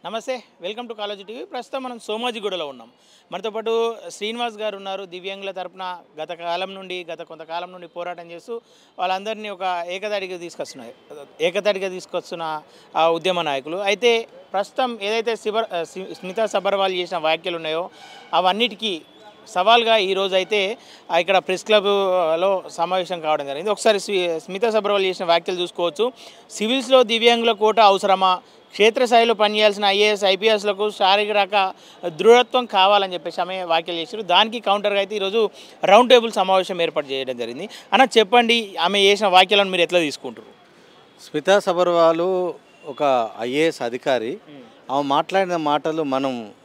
నమస్తే welcome to college TV. ప్రస్తుతం మనం సోమాజిగూడలో ఉన్నాం. మనతో పాటు శ్రీనివాస్ గారు ఉన్నారు. దివ్యాంగుల తరపున గత కొంతకాలం నుండి పోరాటం చేస్తూ వాళ్ళందరినీ ఒక ఏకతాటిగా తీసుకొస్తున్న ఉద్యమ నాయకులు. అయితే ప్రస్తుతం ఏదైతే స్మితా సబర్వాల్ చేసిన వ్యాఖ్యలు ఉన్నాయో అవన్నిటికీ సవాల్గా ఈరోజు అయితే ఇక్కడ ప్రెస్ క్లబ్లో సమావేశం కావడం జరిగింది. ఒకసారి స్మితా సబర్వాల్ చేసిన వ్యాఖ్యలు చూసుకోవచ్చు. సివిల్స్లో దివ్యాంగుల కోట అవసరమా, క్షేత్రస్థాయిలో పనిచేయాల్సిన ఐఏఎస్ ఐపీఎస్లకు శారీరక దృఢత్వం కావాలని చెప్పేసి ఆమె వ్యాఖ్యలు చేశారు. దానికి కౌంటర్గా అయితే ఈరోజు రౌండ్ టేబుల్ సమావేశం ఏర్పాటు చేయడం జరిగింది. అన్న చెప్పండి, ఆమె చేసిన వ్యాఖ్యలను మీరు ఎట్లా తీసుకుంటారు? స్మితా సబర్వాల్ ఒక ఐఏఎస్ అధికారి. ఆమె మాట్లాడిన మాటలు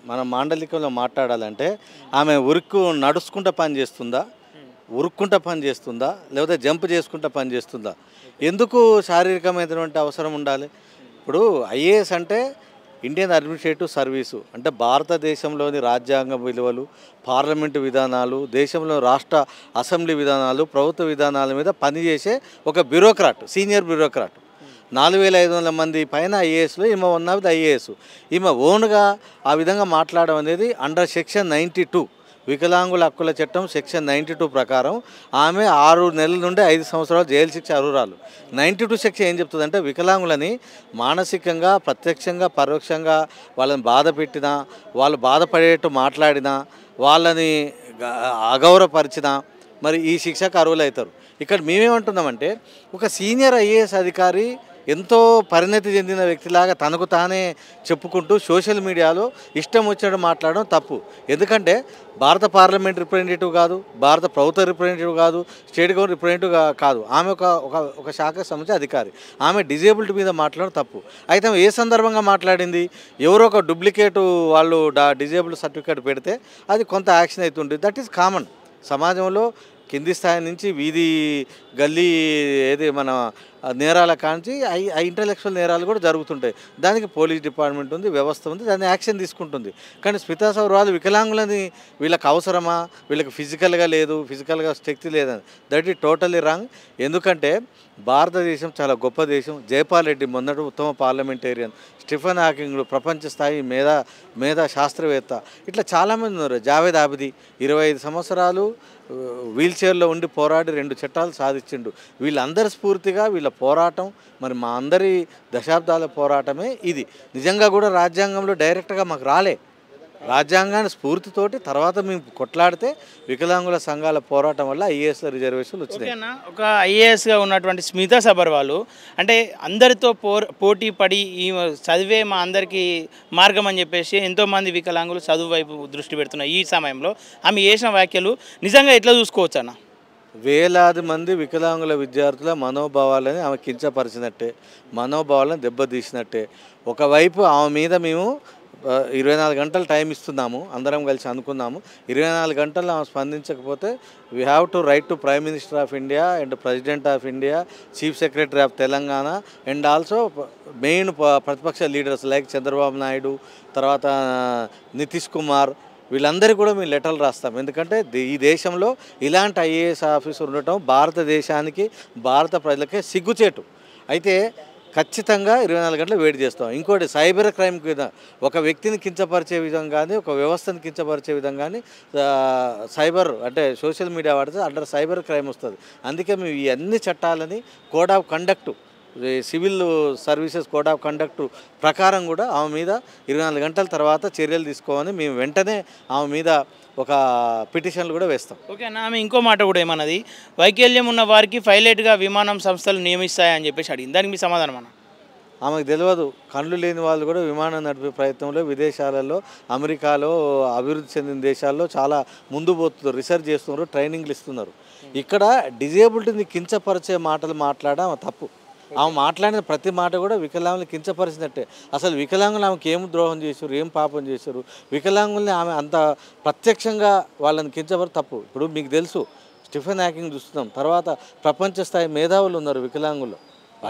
మన మాండలికంలో మాట్లాడాలంటే ఆమె నడుచుకుంటూ పని చేస్తుందా, ఉరుక్కుంటూ పని చేస్తుందా, లేకపోతే జంప్ చేసుకుంటూ పని చేస్తుందా? ఎందుకు శారీరకమైనటువంటి అవసరం ఉండాలి? ఇప్పుడు ఐఏఎస్ అంటే ఇండియన్ అడ్మినిస్ట్రేటివ్ సర్వీసు, అంటే భారతదేశంలోని రాజ్యాంగ విలువలు, పార్లమెంటు విధానాలు, దేశంలో రాష్ట్ర అసెంబ్లీ విధానాలు, ప్రభుత్వ విధానాల మీద పనిచేసే ఒక బ్యూరోక్రాట్, సీనియర్ బ్యూరోక్రాట్. 4500 మంది పైన ఐఏఎస్లో ఈమె ఉన్నది ఐఏఎస్. ఈమె ఓన్గా ఆ విధంగా మాట్లాడడం అనేది అండర్ సెక్షన్ 92 వికలాంగుల హక్కుల చట్టం సెక్షన్ 92 ప్రకారం ఆమె 6 నెలల నుండి 5 సంవత్సరాలు జైలు శిక్ష అర్హురాలు. 92 సెక్షన్ ఏం చెప్తుందంటే వికలాంగులని మానసికంగా ప్రత్యక్షంగా పరోక్షంగా వాళ్ళని బాధ పెట్టినా, వాళ్ళు బాధపడేట్టు మాట్లాడినా, వాళ్ళని అగౌరవపరిచినా మరి ఈ శిక్షకు అర్హులవుతారు. ఇక్కడ మేమేమంటున్నామంటే ఒక సీనియర్ ఐఏఎస్ అధికారి ఎంతో పరిణతి చెందిన వ్యక్తిలాగా తనకు తానే చెప్పుకుంటూ సోషల్ మీడియాలో ఇష్టం వచ్చినట్టు మాట్లాడడం తప్పు. ఎందుకంటే భారత పార్లమెంట్ రిప్రజెంటేటివ్ కాదు, భారత ప్రభుత్వ రిప్రజెంటేటివ్ కాదు, స్టేట్ గవర్నమెంట్ రిప్రజెంటేటివ్ కాదు. ఆమె ఒక శాఖ సంబంధించిన అధికారి. ఆమె డిజేబుల్డ్ మీద మాట్లాడడం తప్పు. అయితే ఏ సందర్భంగా మాట్లాడింది? ఎవరో ఒక డూప్లికేటు వాళ్ళు డిజేబుల్డ్ సర్టిఫికేట్ పెడితే అది కొంత యాక్షన్ అవుతుంది. That is common. సమాజంలో కింది స్థాయి నుంచి వీధి గల్లీ మన నేరాల కాంచి ఇంటలెక్చువల్ నేరాలు కూడా జరుగుతుంటాయి. దానికి పోలీస్ డిపార్ట్మెంట్ ఉంది, వ్యవస్థ ఉంది, దాన్ని యాక్షన్ తీసుకుంటుంది. కానీ స్మితా సబర్వాల్ వికలాంగులని వీళ్ళకి అవసరమా, వీళ్ళకి ఫిజికల్గా శక్తి లేదని, దట్ ఈజ్ టోటలీ రాంగ్. ఎందుకంటే భారతదేశం చాలా గొప్ప దేశం. జైపాల్ రెడ్డి మొన్నటి ఉత్తమ పార్లమెంటేరియన్, స్టీఫెన్ హాకింగ్ ప్రపంచ స్థాయి మేధా శాస్త్రవేత్త, ఇట్లా చాలామంది ఉన్నారు. జావేద్ ఆబిది 25 సంవత్సరాలు వీల్ చైర్లో ఉండి పోరాడి 2 చట్టాలు సాధించిండు. వీళ్ళందరి స్ఫూర్తిగా వీళ్ళ పోరాటం, మరి మా అందరి దశాబ్దాల పోరాటమే ఇది. నిజంగా కూడా రాజ్యాంగంలో డైరెక్ట్గా మాకు రాలే. రాజ్యాంగాన్ని స్ఫూర్తితోటి తర్వాత మేము కొట్లాడితే వికలాంగుల సంఘాల పోరాటం వల్ల ఐఏఎస్ల రిజర్వేషన్లు వచ్చినాయి. ఒక ఐఏఎస్గా ఉన్నటువంటి స్మితా సబర్వాల్ అంటే అందరితో పోటీ పడి ఈ చదివే మా అందరికీ మార్గం అని చెప్పేసి ఎంతోమంది వికలాంగులు చదువు వైపు దృష్టి పెడుతున్నారు. ఈ సమయంలో ఆమె చేసిన వ్యాఖ్యలు నిజంగా ఎట్లా చూసుకోవచ్చు అన్న? వేలాది మంది వికలాంగుల విద్యార్థుల మనోభావాలని ఆమె కించపరిచినట్టే, మనోభావాలను దెబ్బతీసినట్టే. ఒకవైపు ఆమె మీద మేము 24 గంటలు టైం ఇస్తున్నాము, అందరం కలిసి అనుకున్నాము. 24 గంటలు ఆమె స్పందించకపోతే we have to write to prime minister of India and president of India, chief secretary of Telangana and also main ప్రతిపక్ష లీడర్స్ లైక్ చంద్రబాబు నాయుడు, తర్వాత నితీష్ కుమార్, వీళ్ళందరికీ కూడా మేము లెటర్లు రాస్తాం. ఎందుకంటే ఈ దేశంలో ఇలాంటి ఐఏఎస్ ఆఫీసర్ ఉండటం భారతదేశానికి, భారత ప్రజలకే సిగ్గుచేటు. అయితే ఖచ్చితంగా 24 గంటలు వెయిట్ చేస్తాం. ఇంకోటి సైబర్ క్రైమ్ మీద ఒక వ్యక్తిని కించపరిచే విధంగా కానీ, ఒక వ్యవస్థను కించపరిచే విధంగా కానీ సైబర్ అంటే సోషల్ మీడియా వాడితే అండర్ సైబర్ క్రైమ్ వస్తుంది. అందుకే మేము ఈ అన్ని చట్టాలని code of conduct, civil services code of conduct ప్రకారం కూడా ఆమె మీద 24 గంటల తర్వాత చర్యలు తీసుకోవాలని మేము వెంటనే ఆమె మీద ఒక పిటిషన్లు కూడా వేస్తాం. ఓకే అన్న, ఆమె ఇంకో మాట కూడా ఏమన్నది, వైకల్యం ఉన్న వారికి పైలట్గా విమానం సంస్థలు నియమిస్తాయని చెప్పేసి అడిగింది. దానికి మీ సమాధానం అన్న? ఆమెకు తెలియదు. కళ్ళు లేని వాళ్ళు కూడా విమానం నడిపే ప్రయత్నంలో విదేశాలలో, అమెరికాలో, అభివృద్ధి చెందిన దేశాల్లో చాలా ముందు పోతున్నారు, రీసెర్చ్ చేస్తున్నారు, ట్రైనింగ్లు ఇస్తున్నారు. ఇక్కడ డిజేబుల్డ్ని కించపరిచే మాటలు మాట్లాడడం తప్పు. ఆమె మాట్లాడిన ప్రతి మాట కూడా వికలాంగులు కించపరిచినట్టే. అసలు వికలాంగులు ఆమెకి ఏం ద్రోహం చేశారు, ఏం పాపం చేశారు? వికలాంగుల్ని ఆమె అంత ప్రత్యక్షంగా వాళ్ళని కించపరి తప్పు. ఇప్పుడు మీకు తెలుసు స్టీఫెన్ హాకింగ్ చూస్తున్నాం, తర్వాత ప్రపంచ స్థాయి మేధావులు ఉన్నారు వికలాంగులు.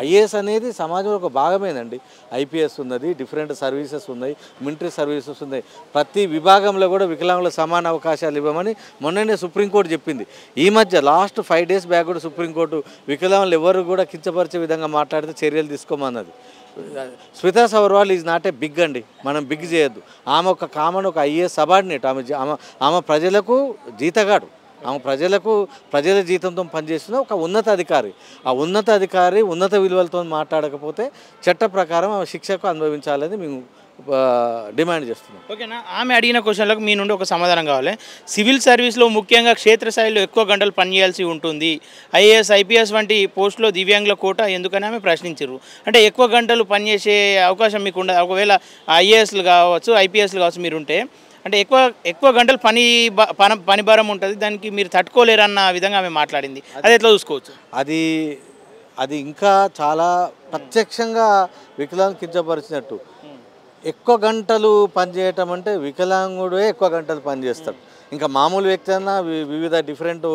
ఐఏఎస్ అనేది సమాజంలో ఒక భాగమేనండి. ఐపీఎస్ ఉన్నది, డిఫరెంట్ సర్వీసెస్ ఉన్నాయి, మిలిటరీ సర్వీసెస్ ఉన్నాయి. ప్రతి విభాగంలో కూడా వికలాంగుల సమాన అవకాశాలు ఇవ్వమని మొన్ననే సుప్రీంకోర్టు చెప్పింది. ఈ మధ్య లాస్ట్ 5 days బ్యాక్ కూడా సుప్రీంకోర్టు వికలాంగులు ఎవరు కూడా కించపరిచే విధంగా మాట్లాడితే చర్యలు తీసుకోమన్నది. Smita Sabharwal is not a big అండి, మనం బిగ్ చేయొద్దు. ఆమె ఒక కామన్, ఒక ఐఏఎస్ సబార్డినేట్. ఆమె ప్రజలకు జీతగాడు. ఆమె ప్రజల జీతంతో పనిచేస్తున్న ఒక ఉన్నత అధికారి. ఆ ఉన్నత అధికారి ఉన్నత విలువలతో మాట్లాడకపోతే చట్ట ప్రకారం ఆమె శిక్షకు అనుభవించాలని మేము డిమాండ్ చేస్తున్నాం. ఓకేనా, ఆమె అడిగిన క్వశ్చన్లకు మీ నుండి ఒక సమాధానం కావాలి. సివిల్ సర్వీస్లో ముఖ్యంగా క్షేత్రస్థాయిలో ఎక్కువ గంటలు పనిచేయాల్సి ఉంటుంది. ఐఏఎస్, ఐపీఎస్ వంటి పోస్టులో దివ్యాంగుల కోట ఎందుకని ఆమె ప్రశ్నించారు. అంటే ఎక్కువ గంటలు పనిచేసే అవకాశం మీకు ఉండదు. ఒకవేళ ఐఏఎస్లు కావచ్చు, ఐపీఎస్లు కావచ్చు మీరుంటే, అంటే ఎక్కువ గంటలు పని భారం ఉంటుంది, దానికి మీరు తట్టుకోలేరన్న విధంగా ఆమె మాట్లాడింది. అది ఎట్లా చూసుకోవచ్చు? అది ఇంకా చాలా ప్రత్యక్షంగా వికలాంగులు కించపరిచినట్టు. ఎక్కువ గంటలు పనిచేయటం అంటే వికలాంగుడే ఎక్కువ గంటలు పనిచేస్తాడు. ఇంకా మామూలు వ్యక్తి అన్నా వివిధ డిఫరెంట్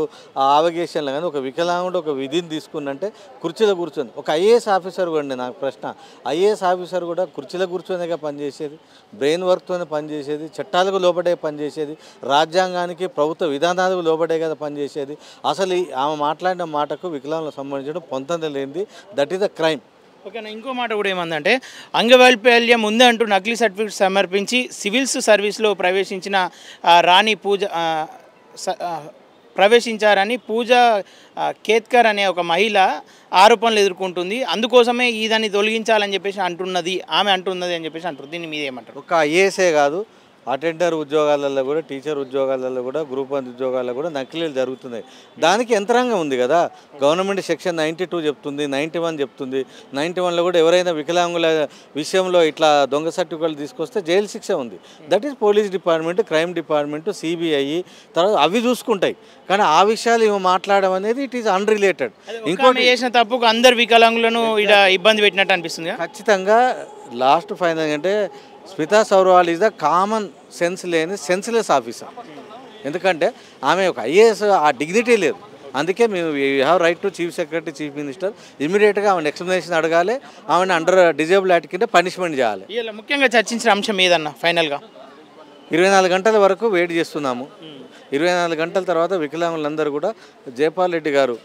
ఆవగేషన్లు, కానీ ఒక వికలాంగుడు ఒక విధిని తీసుకున్నంటే కుర్చీలో కూర్చొని, ఒక ఐఏఎస్ ఆఫీసర్ కూడా, నాకు ప్రశ్న, ఐఏఎస్ ఆఫీసర్ కూడా కుర్చీలో కూర్చొనిగా పనిచేసేది, బ్రెయిన్ వర్క్తోనే పనిచేసేది, చట్టాలకు లోబడే పనిచేసేది, రాజ్యాంగానికి ప్రభుత్వ విధానాలకు లోబడే కదా పనిచేసేది. అసలు ఆమె మాట్లాడిన మాటకు వికలాంగులకు సంబంధించిన పొంతన లేనిది, దట్ ఈస్ ద క్రైమ్. ఓకేనా, ఇంకో మాట కూడా ఏమందంటే, అంగవైకల్యం ఉందే అంటూ నకిలీ సర్టిఫికేట్ సమర్పించి సివిల్స్ సర్వీస్లో ప్రవేశించిన రాణి పూజ ప్రవేశించారని పూజ కేత్కర్ అనే ఒక మహిళ ఆరోపణలు ఎదుర్కొంటుంది. అందుకోసమే ఇదాన్ని తొలగించాలని చెప్పేసి ఆమె అంటున్నది అని చెప్పేసి అంటారు. దీన్ని మీద ఏమంటారు? ఒక ఐఏఎస్ఏ కాదు, అటెండర్ ఉద్యోగాలలో కూడా, టీచర్ ఉద్యోగాలలో కూడా, గ్రూప్ 1 ఉద్యోగాల్లో కూడా నకిలీలు జరుగుతున్నాయి. దానికి యంత్రాంగం ఉంది కదా. గవర్నమెంట్ సెక్షన్ 92 చెప్తుంది, 91 చెప్తుంది. 91లో కూడా ఎవరైనా వికలాంగుల విషయంలో ఇట్లా దొంగ సర్టిఫికేట్లు తీసుకొస్తే జైలు శిక్ష ఉంది. That is police department, crime department, CBI తర్వాత అవి చూసుకుంటాయి. కానీ ఆ విషయాలు ఏమో మాట్లాడడం అనేది ఇట్ ఈస్ అన్రిలేటెడ్. ఇంకోటి చేసిన తప్పుకు అందరు వికలాంగులను ఇక్కడ ఇబ్బంది పెట్టినట్టు అనిపిస్తుంది. ఖచ్చితంగా లాస్ట్ ఫైనల్ అంటే Smita Sabharwal is the common sense లేని సెన్స్లెస్ ఆఫీసర్. ఎందుకంటే ఆమె ఒక ఐఏఎస్ ఆ డిగ్నిటీ లేదు. అందుకే మేము we have right to chief secretary, chief minister ఇమీడియట్గా ఆమెను ఎక్స్ప్లెనేషన్ అడగాలి, ఆమెను అండర్ డిజేబుల్ యాక్ట్ కింద పనిష్మెంట్ చేయాలి. ఇలా ముఖ్యంగా చర్చించిన అంశం ఏదన్నా ఫైనల్గా 24 గంటల వరకు వెయిట్ చేస్తున్నాము. 24 గంటల తర్వాత వికలాంగులందరూ కూడా జయపాల్ రెడ్డి గారు,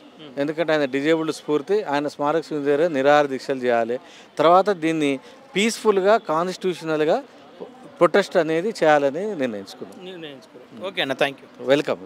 ఎందుకంటే ఆయన డిజేబుల్డ్ స్ఫూర్తి, ఆయన స్మారక దగ్గర నిరాహార దీక్షలు చేయాలి. తర్వాత దీన్ని పీస్ఫుల్గా కాన్స్టిట్యూషనల్గా ప్రొటెస్ట్ అనేది చేయాలని నిర్ణయించుకున్నాం. ఓకే అన్న, థ్యాంక్ యూ. వెల్కమ్.